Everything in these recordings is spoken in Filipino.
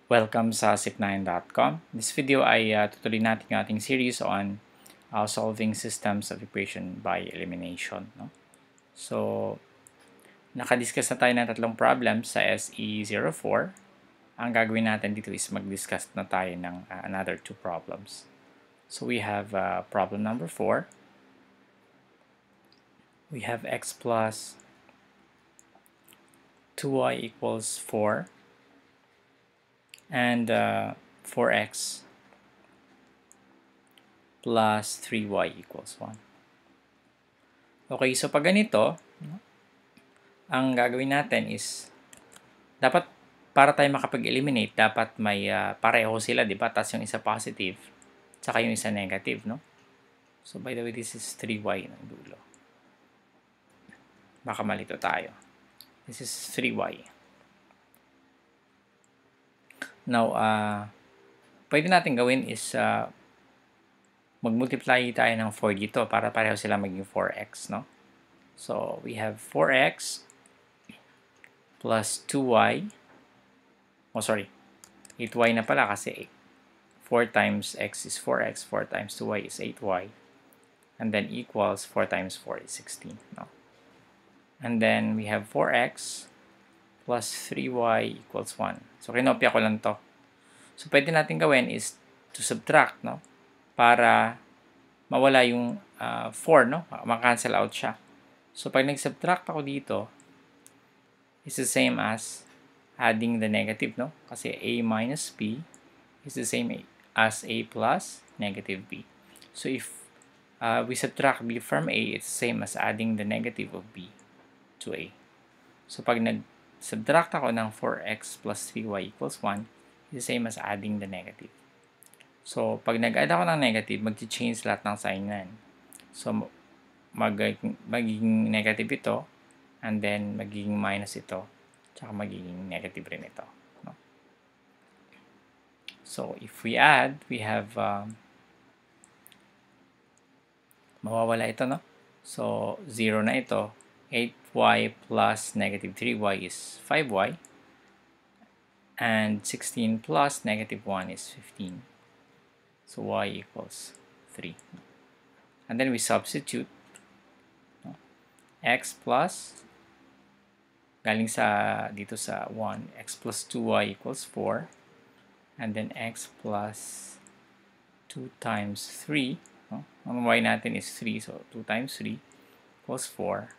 Welcome sa zip9.com. This video ay tutuloy natin yung ating series on solving systems of equation by elimination. No? So, nakadiscuss na tayo ng tatlong problems sa SE04. Ang gagawin natin dito is mag-discuss na tayo ng another two problems. So, we have problem number 4. We have x plus 2y equals 4 and 4x plus 3y equals 1. Okay, so pag ganito, ang gagawin natin is, dapat para tayo makapag-eliminate, dapat may pareho sila, di ba? Tapos yung isa positive, tsaka yung isa negative, no? So, by the way, this is 3y ng dulo. Baka malito tayo. This is 3y. Now, pwede natin gawin is mag-multiply tayo ng 4 dito para pareho sila maging 4x, no? So, we have 4x plus 2y. Oh, sorry. 8y na pala kasi 4 times x is 4x, 4 times 2y is 8y. And then equals 4 times 4 is 16, no? And then we have 4x plus 3y equals 1. So, kinopya ko lang to. So, pwede natin gawin is to subtract, no? Para mawala yung 4, no? Makancel out siya. So, pag nag-subtract ako dito, is the same as adding the negative, no? Kasi a minus b is the same as a plus negative b. So, if we subtract b from a, it's the same as adding the negative of b to a. So, pag nag-subtract ako ng 4x plus 3y equals 1, is the same as adding the negative. So, pag nag-add ako ng negative, mag-change lahat ng sign na yan. So, magiging negative ito, and then magiging minus ito, tsaka magiging negative rin ito. No? So, if we add, we have, mawawala ito, no? So, 0 na ito. 8y plus negative 3y is 5y. And 16 plus negative 1 is 15. So, y equals 3. And then we substitute. No? X plus, galing sa, dito sa 1, x plus 2y equals 4. And then x plus 2 times 3. No? Ang y natin is 3, so 2 times 3 equals 4.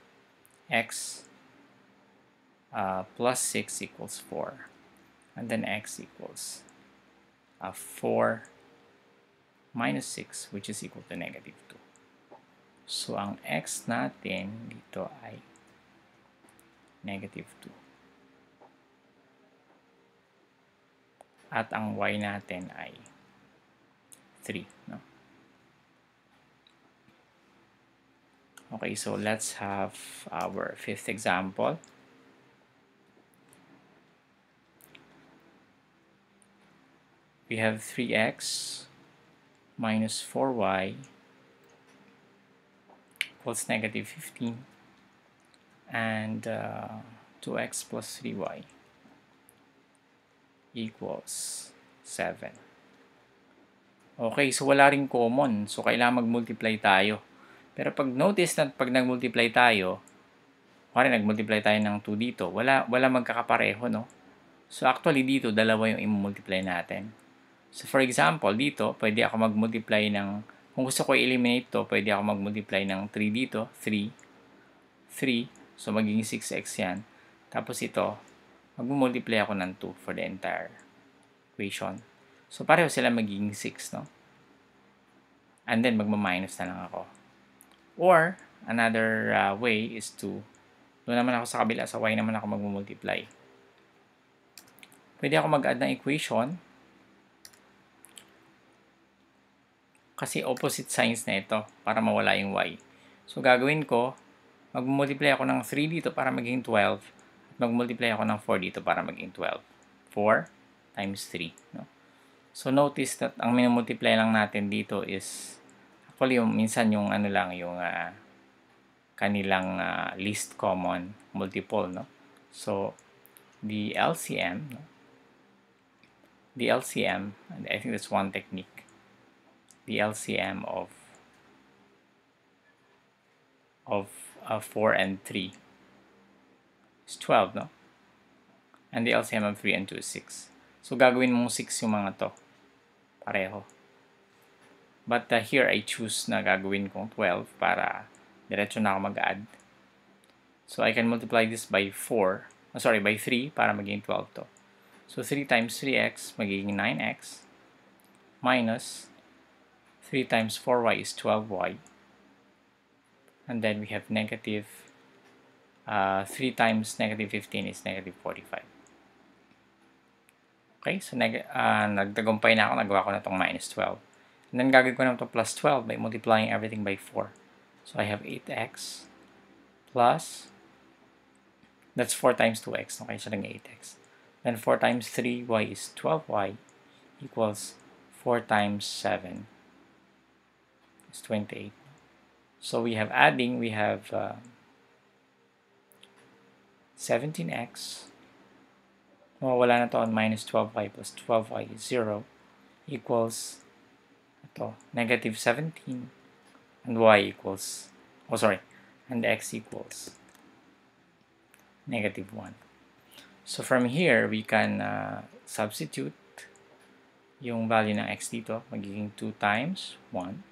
X plus 6 equals 4. And then x equals 4 minus 6, which is equal to negative 2. So, ang x natin dito ay negative 2. At ang y natin ay 3. No? Okay, so let's have our fifth example. We have 3x minus 4y equals negative 15 and 2x plus 3y equals 7. Okay, so wala ring common. So, kailangan mag-multiply tayo. Pero pag notice na pag nag-multiply tayo, nag-multiply tayo ng 2 dito, wala magkakapareho, no? So, actually dito, dalawa yung i-multiply natin. So, for example, dito, pwede ako mag-multiply ng, kung gusto ko i-eliminate to, pwede ako mag-multiply ng 3 dito, 3, so magiging 6x yan. Tapos ito, mag-multiply ako ng 2 for the entire equation. So, pareho sila magiging 6, no? And then, magma-minus na lang ako. Or, another way is to, doon naman ako sa kabila, sa y naman ako mag-multiply. Pwede ako mag-add ng equation, kasi opposite signs na ito para mawala yung y. So, gagawin ko, mag-multiply ako ng 3 dito para maging 12. At mag-multiply ako ng 4 dito para maging 12. 4 times 3. No? So, notice that ang minumultiply lang natin dito is, actually, minsan yung ano lang, yung kanilang least common multiple. No? So, the LCM, no? the LCM, and I think that's one technique, the LCM of 4 and 3 is 12, no? And the LCM of 3 and 2 is 6. So, gagawin mong 6 yung mga to. Pareho. But here, I choose na gagawin kong 12 para diretso na ako mag-add. So, I can multiply this by 4. By 3 para maging 12 to. So, 3 times 3x magiging 9x minus 3 times 4y is 12y. And then we have negative 3 times negative 15 is negative 45. Okay, so nagtagumpay na ako, nagawa ko na itong minus 12. And then gagawin ko na ito plus 12 by multiplying everything by 4. So I have 8x plus, that's 4 times 2x, okay, siya lang 8x. Then 4 times 3y is 12y equals 4 times 7 is 28. So we have adding, we have 17x. Wala na to on minus 12y plus 12y is 0 equals ito, negative 17 and y equals, and x equals negative 1. So from here, we can substitute yung value ng x dito, magiging 2 times 1,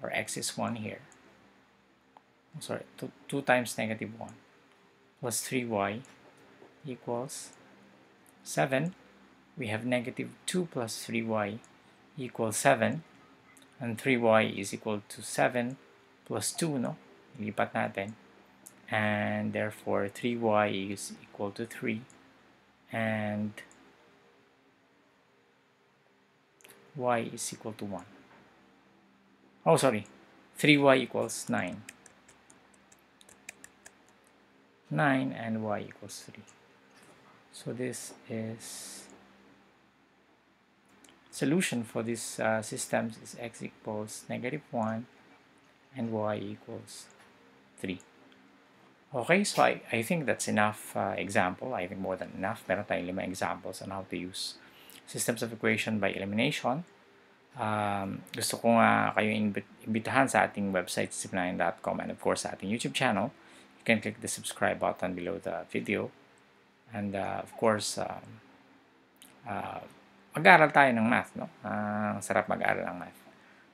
or x is 1 here. 2 times negative 1 plus 3y equals 7. We have negative 2 plus 3y equals 7. And 3y is equal to 7 plus 2, no? Ilipat natin. And therefore, 3y is equal to 3. And y is equal to 1. 3y equals 9. 9 and y equals 3. So this is solution for this systems is x equals negative 1 and y equals 3. Okay, so I think that's enough example. I think more than enough. Meron tayong 5 examples on how to use systems of equation by elimination. Gusto ko nga kayo imbitahan sa ating website, discipline9.com, and of course sa ating YouTube channel. You can click the subscribe button below the video. And of course, mag-aaral tayo ng math, no? Sarap mag-aaral ng math.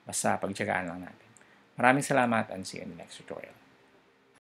Basta pagtiyagaan lang natin. Maraming salamat and see you in the next tutorial.